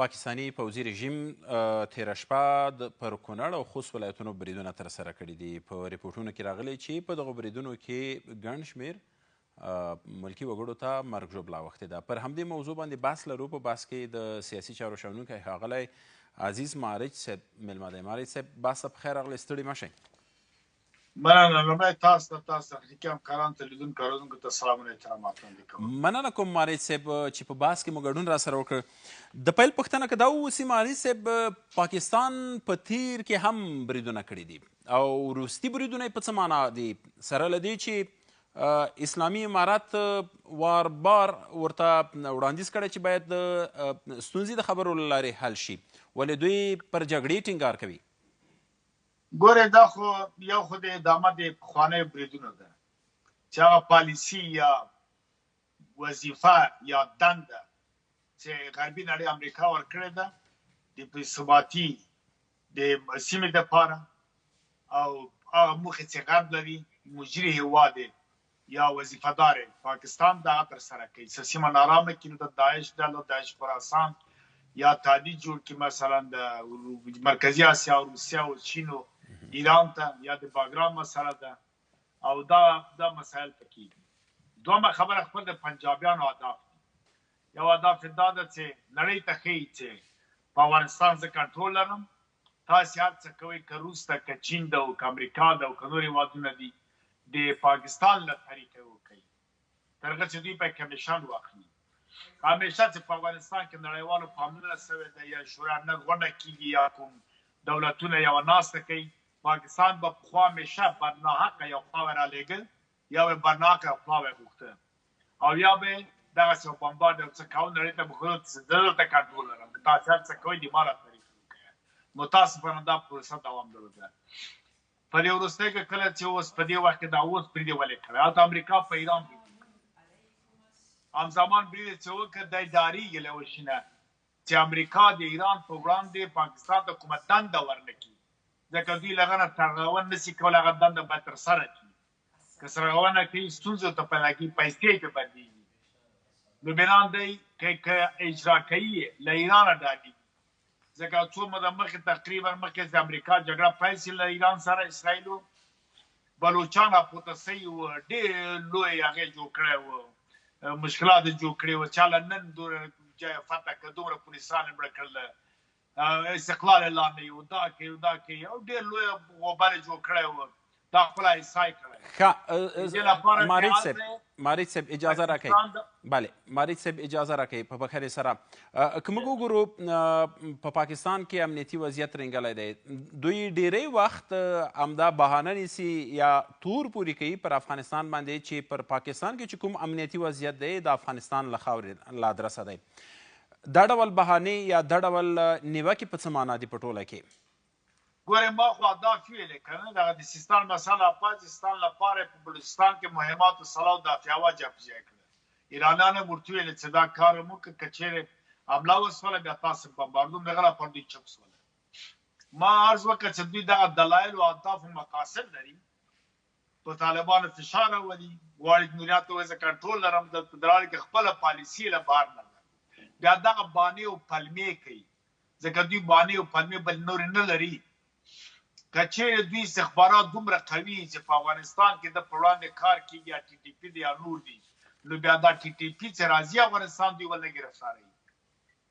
پاکستاني پوځي رژیم تېره شپه پر کونړ او خوست ولایتونو بریدونه ترسره کړي دي. په ریپورټونو کې راغلی چې په دغو بریدونو کې ګڼ شمېر ملکي وګړو ته مرګ ژوبله اوښتې ده. پر همدې موضوع باندې بحث لرو. په بحث کې د سیاسي چارو شنونکی ښاغلی عزیز معرج صاحب میلمه دی. معرج صاحب بحث ته پخیر راغلی، ستړي مه شئ. مننه. لومړی تاسو ته حقیقي همکارانو تلویزیونکو کارونکو ته سلامونه احترامات وړاندې کوم. مننه کوم معرج صاحب چې په بحث کې مو ګډون راسره وکړ. د پیل پوښتنه که دا واوسي معرج صاحب، پاکستان په تیر کې هم بریدونه کړي دي او وروستي بریدونه یې په څه معنا دي، سره له دې چې اسلامي امارت وار بار ورته وړاندیز کړی چې باید ستونزې د خبرو له لارې حل شي، ولې دوی پر جګړې ټینګار کوي؟ ګورې دا خو یو خو د ادامه د پخوانیو بریدونو ده چې هغه پالیسي یا وظیفه یا دنده چې غربي نړۍ امریکا ورکړې ده د بېثباتي د سیمې دپاره او هغه موخې چې غرب لري مجري هېواد یا وظیفهدار پاکستان دغه ترسره کوي. څه سیمه نارامه کړي د داعش ډلو، داعش خراسان یا تهدید جوړ کړي مثلا د مرکزي اسیا او روسیه او چین او ایران ته، یا د باګرام مسله ده او دا مسایل پکې دي. دومره خبره خپل د پنجابیانو اهداف دي. یو اهداف دا ده چې نړۍ ته ښیي چې په افغانستان زه کنټرول لرم، تاسې هر څه کوئ، که روس ده، که چین ده او که امریکا ده او که نور هېوادونه دي، د پاکستان له طریقې وکوي تر هغه چې دوی پکې کمیشن واخلي. همیشه چې په افغانستان کې نړیوالو پاملرنه سوې ده یا شورا نه غونډه کېږي یا کوم دولتونه یوه ناسته کوي، پاکستان به پخوا همیشه برناحقه یو خواوې رالیږل یا به برناحقه یو خواوې غوښته او یا به دغسې یو بمبارد یو څه کوه نړۍ ته به ښودل چې زه دلته کنټرول لرم، که تاسې هر څه کوئ د ما له طریقې وکړئ. متاسفانه دا پروسه دوام لرله. په دې وروستۍ کې کله چې اوس په دې وخت کې دا اوس برید یې ولې کړی، هلته امریکا په ایران برید وکړي، همزمان برید یې چې وکړ دی ډارېږي له یوه شي نه چې امریکا د ایران په وړاندې پاکستان ته کومه دنده ورنه کړي، ځکه دوی له هغه نه سرغړونه نشي کولی، هغه دنده باید ترسره کړي. که سرغړونه کوي ستونزو ته پیدا کوي، پیسې یې پرې بندېږي. نو بنان دی که اجرا کوي له ایرانه ډارېږي، ځکه څو موده مخکې تقریبا مخکې چې امریکا جګړه پیل شي له ایران سره، اسرائیلو بلوچان راپورته سوي وو، ډېر لوی هغې جوړ کړی وو، مشکلات یې جوړ کړي وو، چا له نن دومره جای فتح کړه، دومره پولیسان یې مړه کړله، استقلال اعلان نه یو دا کوي دا کوي او ډېر لوی غوبل یې جوړ کړی وو، دا خپله حصه یې کړی. معرج صاحب اجازه راکوئ. بله معرج صاحب اجازه راکوئ په بخیر سره. که موږ وګورو په پاکستان کې امنیتي وضعیت رنګلی دی، دوی ډیری وخت همدا بهانه نیسي یا تور پورې کوي پر افغانستان باندې چې پر پاکستان کې چې کوم امنیتي وضعیت دی د افغانستان له خاورې له ادرسه دی. دا ډول بهانې یا دا ډول نیوکې په څه معنا دي په ټوله کې؟ ګورې ما خو اهداف ویلې که نه، دغه د سیستان مسله پاکستان لپاره په بلوچستان کې مهمات وسله او دافعه جابجا کړه. ایرانیان هم ورته ویلې چې دا کار مو که که چیرې حمله وسوله بیا تاسې بمباردوم دغه لپاره دوی چوپ سوله. ما عرض وکړه چې دوی دغه دلایل او اهداف او مقاصد لري، په طالبانو فشار راولي، غواړي جمهوریت ته وایي زه کنټرول لرم، د فدرال کې خپله پالیسي له بهر نه ده، بیا دغه بانې او پلمې کوي، ځکه دوی بانې او پلمې بل نورې نه لري. که چیرې دوی استخبارات دومره قوي چې په افغانستان کې د پر وړاندې کار کېږي یا ټي ټي پي دی یا نور دي، نو بیا دا ټي ټي پي چې راځي افغانستان دوی ولې ګرفتاروي،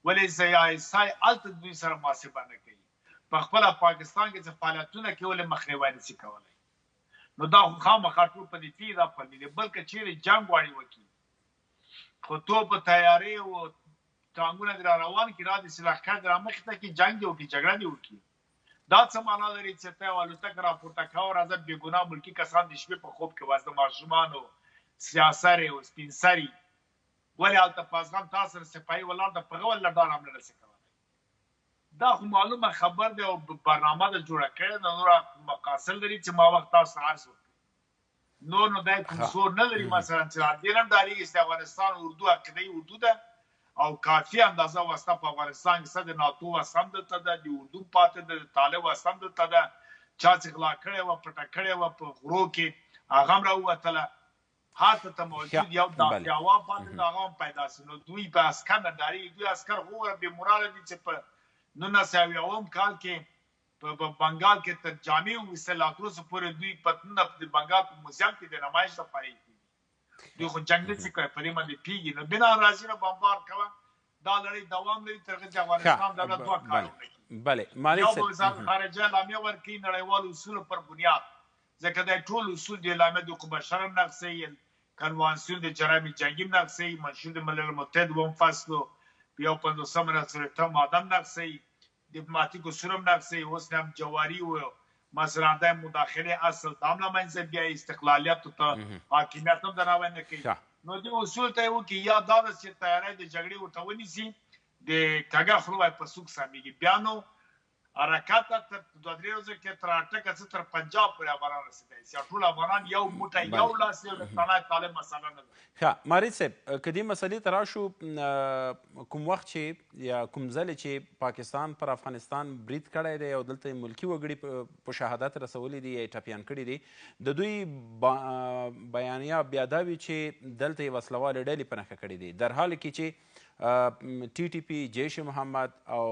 ولې CISI هلته دوی سره محاسبه نه کوي، په خپله پاکستان کې چې فعالیتونه کوي ولې مخنیوی نشي کولی. نو دا خو خامخا ټول په دې پي دا پلمې دی. بل که چیرې جنګ غواړي وکړي، خو توپ تیارې او ټانګونه دې را روان کړي، را داسې لښکر دې رامخې ته کړي، جنګ دې وکړي، جګړه دې وکړي. دا څه معنا لري چې ته یو الوتکه راپورته کوه، راځه بېګناه ملکي کسان د شپې په خوب کې وایي، د ماشومانو سیاسرې او سپین سري، ولې هلته په افغان تا سره سپاهي ولاړ ده، په هغه ولې ډار هم نه شي کولی. دا خو معلومه خبر دی او برنامه ده جوړه کړې ده، نوره مقاصد لري چې ما وخت تاسو ته عرض وکړي. نور نو دا کوم زور نه لري مثلا چې دې هم ډارېږي چې افغانستان اردو عقیدهي اردو ده او کافي اندازه وسله په افغانستان کې د ناتو وسله هم دلته ده، د اردو پاتې ده، د طالب وسله هم دلته ده، چا چې غلا کړې وه پټه کړې وه په غرو کې هغه هم راووتله. حتی ته موجود یو داخلوا پاتې د هغه هم پیدا سي. نو دوی په عسکر نه ډارېږي. دوی عسکر غوره بې موراله دي چې په 1901 کال کې په بنګال کې تر جامع ویستل لا تر اوسه پورې دوی پتنه د بنګال په موزیم کې د نمایش لپاره کېږي. دوی خو جنګ نه شي کولی په دې باندې پیږي. نو بنا راځي نه بمبار کوه دا لړۍ دوام لري تر هغه چې افغانستان دولت دوه کارونه کوي. بله ماري یو به وزارت خارجه اعلامیه ورکوي نړیوالو اصولو پر بنیاد، ځکه دا ټول اصول د اعلامیه د حقوق بشر هم نقضوي، کنوانسیون د جرایم جنگی هم نقضوي، منشور د ملل متحد اووم فصل یو 50 نصرته ماده هم نقضوي، دیپلماتیک اصول هم نقضوي. اوس هم جواری و مسرانده مداخله اصل دا هم له منځه بیایي، استقلالیت ته حاکمیت هم درناوی نه کوي. نو دې اصول ته یې وکړي یا دا ده چې تیاری د جګړې ورته ونیسي د کږه خوله وایي په سوک سمیږي. بیا نو حرکت تر 2-3 ورځې کې تر اټکه څه تر پنجاب پورې افغانان رسېدلی سي. ټول افغانان یو موټی یو لاس یو د تنای طالب مسله نه ده. ښه ماري صاحب که دې مسلې ته راشو کوم وخت چې یا کوم ځل چې پاکستان پر افغانستان برید کړی دی او دلته ملکي وګړي په شهادت رسولي دي یا ټپیان کړي دي د دوی بیانیه بیا دا وي چې دلته یې وسلوالې ډلې په نښه کړي دي در حال کې چې ټي ټي پي جیش محمد او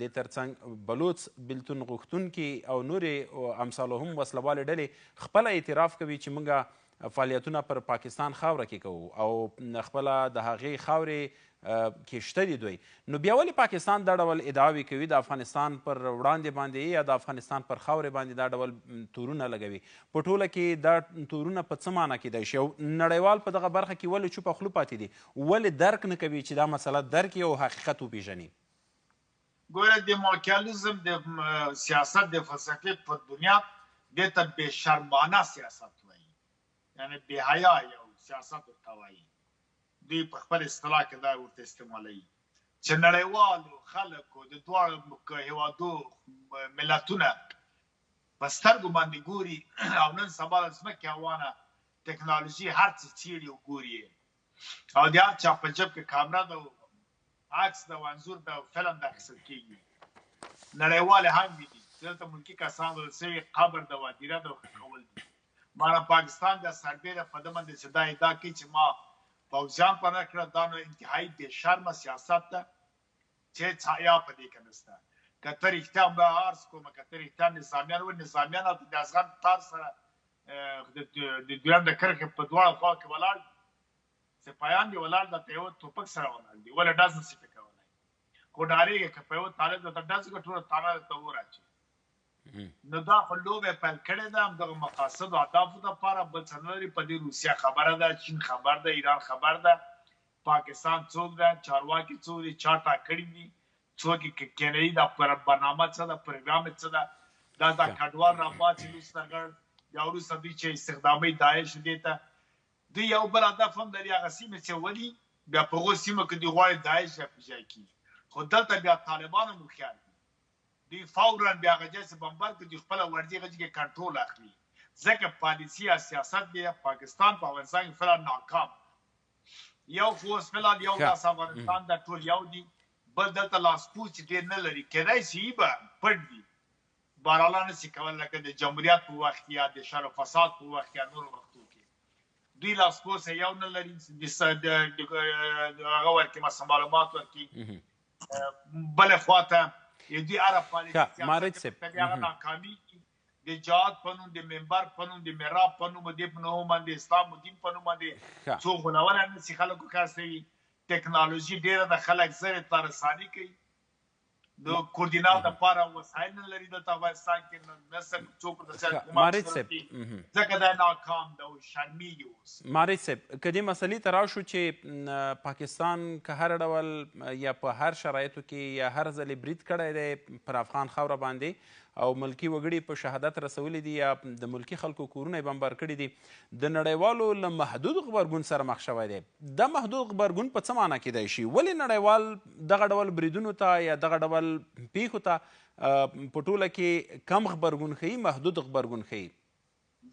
د ترڅنګ بلوچ بلتون غوښتونکي او نورې امثالو هم وسلوالې ډلې خپله اعتراف کوي چې موږ فعالیتونه پر پاکستان خاوره کې کوو او خپله د هغې خاورې کې شته دي دوی. نو بیا ولې پاکستان دا ډول ادعاوې کوي د افغانستان پر وړاندې باندې یا د افغانستان پر خاورې باندې دا ډول تورونه لګوي؟ په ټوله کې دا تورونه په څه معنی کیدای شي او نړیوال په دغه برخه کې ولې چوپه خوله پاتې دي؟ ولې درک نه کوي چې دا مسله درک او حقیقت وپېژني؟ ګوره د ماکیالیزم د سیاست د فلسفې په دنیا دې ته بېشرمانه سیاست وایي، یعنې بېحیا یو سیاست ورته وایي. دوی په خپل اصطلاح کې دا ورته استعمالوي چې نړیوالو خلکو د دواړو هېوادو ملتونه په سترګو باندې ګوري او نن سبا د ځمکې هوانه ټکنالوژي هر څه څېړي او ګوري او د هر چا په جب کې کامره ده او عکس ده او انځور ده او فلم ده اخیستل کېږي. نړیوالې هم وي دي دلته ملکي کسان ویل سوي قبر ده وادیره ده او ښه کول دي. مانه پاکستان د سربیره په ده باندې چې دا ادعا کوي چې ما پوځیان پناه کړه، دا نو انتهایي بېشرمه سیاست ده چې هېڅ حیا په دې کې نشته. که ته رښتیا به عرض کوم که ته رښتیا نظامیان وایي نظامیان د ازغن تار سره د دویم د کرښې په دواړو خوا کې ولاړ دي، سپایان دي ولاړ درته یو توپک سره ولاړ دي، ولې ډز نشي پرې کولی. خو ډارېږي که په یو طالب درته ډز کړه ټوله تانه درته وراچي. نو دا خو لوبې پیل کړې ده همدغه مقاصدو اهدافو دپاره، بل څه نه لري. په دې روسیه خبره ده، چین خبر ده، ایران خبر ده، پاکستان څوک ده، چارواکي څوک دي، چا ټاکلي دي، څوک یې کېنوي، دا برنامه څه ده، پروګرام یې څه ده، دا کډوال راپاڅي لوسترګړ یا وروسته دوی چې استخداموي داعش دې ته دوی یو بل هدف هم لري هغه سیمې چې ولي بیا په هغو سیمو کې دوی غواړي داعش راپېژای کړي. خو دلته بیا طالبان هم هوښیار دي، دوی فوراً بیا هغه ځای چې بمبار کړي دوی خپله ورځي هغه کې کنټرول اخلي. ځکه پالیسي یا سیاست دی پاکستان په افغانستان کې فعلا ناکام. یو خو اوس فعلا یو لاس افغانستان دا ټول یو دي، بل دلته لاسپوڅ چې ډېر نه لري، کېدای شي به پټ دي، بهرحاله نشي کولی لکه د جمهوریت په وخت کې یا د شر و فساد په وخت کې یا نورو وختو کې دوی لاسپوڅ یو نه لري هغه ورکړي معلومات ورکړي. بلې خواته دوی هره پالیسي سیاست هغه ناکامېږي. د جهاد په نوم، د منبر په نوم، د محراب په نوم، دې په نوم باندې اسلام و دین په نوم باندې څوک غولولی نشي خلکو کاستوي. ټکنالوژي ډېره د خلک زر اطلاع رساني کوي، د کوردینات لپاره وسایل نه لري دلته افغانستان کې، نسل څوک د سیاست ځکه دا ناکام ده او شرمېږي. اوس ماري صاحب که دې مسلې ته راشو چې پاکستان که هر ډول یا په هر شرایطو کې یا هر ځلې برید کړی دی پر افغان خاوره باندې او ملکي وګړي په شهادت رسولي دي یا د ملکي خلکو کورونه یې بمبار کړي دي، د نړیوالو له محدود غبرګون سره مخ شوی دی. دا محدود غبرګون په څه معنی کیدای شي؟ ولې نړیوال دغه ډول بریدونو ته یا دغه ډول پیښو ته په ټوله کې کم غبرګون ښیي، محدود غبرګون ښیي؟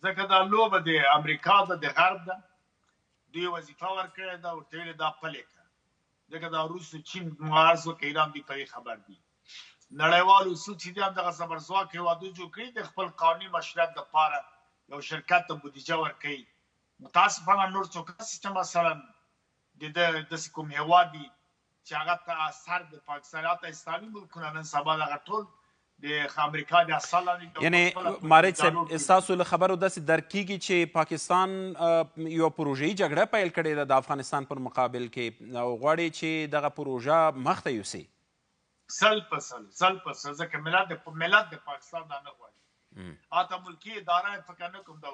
ځکه دا لوبه د امریکا ده، د غرب ده، دوی وظیفه ورکړې ده ورته ویلې دا پلې کړه. ځکه دا روس و چین معارض وکړه، ایران دوی په خبر دي. نړیوال اصول چې دي همدغه زبرځواک هېوادو جوړ کړي د خپل قانوني مشروعیت دپاره یو شرکت ته بودیجه ورکوي، متاسفانه نور څوک چې مثلا د داسې کوم هیواد دي چې هغه ته اثر د پاکستان یا اسلامي ملکونه نن سبا دغه ټول د امریکا د اصل یعنی مارج صاحب ستاسو له خبرو داسې درک کیږي چې پاکستان یو پروژه‌ایي جګړه پیل کړې ده د افغانستان پر مقابل کې او غواړي چې دغه پروژه مخته یوسي 100% ځکه ملت د پاکستان دا نه غواړي اته ملکي اداره فکر نه کوم دا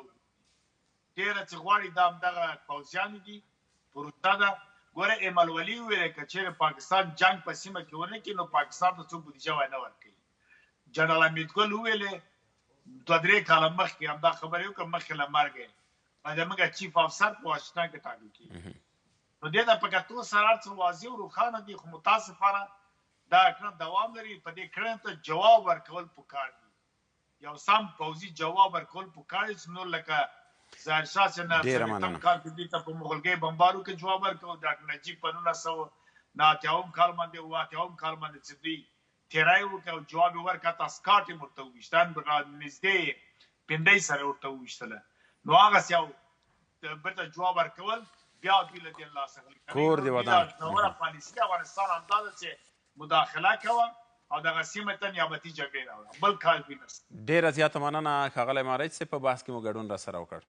ډېره چې غواړي دا همدغه پوځیان دي پروژه ده ګوره ایمل ولي وویل که چېرې پاکستان جنګ په سیمه کې ونه کړي نو پاکستان ته څوک بودیجه وای نه ورکوي جنرال حمید ګل وویلې 2-3 کاله مخکې همدا خبرې وکړه مخکې له مرګه زموږ چیف افسر په واشنګټن کې ټاکل کېږي نو دې ته په کتو سره هر څه واضح او روښانه دي خو متاسفانه دا کړنه دوام لري په دې کړنه ته جواب ورکول پکار دي یو سم پوځي جواب ورکول پکار دي نو لکه ظاهرشاه چې نه کال کې دې ته په مغلګۍ بمبارو کې جواب ورکول ډاکټر نجیب په 1989 کال باندې او 88 کال باندې چې دوی تیرای وکړ جواب ورکړ تاسو کاټي مرته وشتان نږدې پندای سره ورته وشتل نو هغه یو برته جواب ورکول بیا دوی له دې الله څخه کور دی ودان نو پالیسي افغانستان اندازه چې مداخله کوه او دغه سیمه ته نیابتي جګړې راوړه بل کار بي نشته ډېره زیاته مننه ښاغلی مارج صاحب په بحث کې مو ګډون راسره وکړ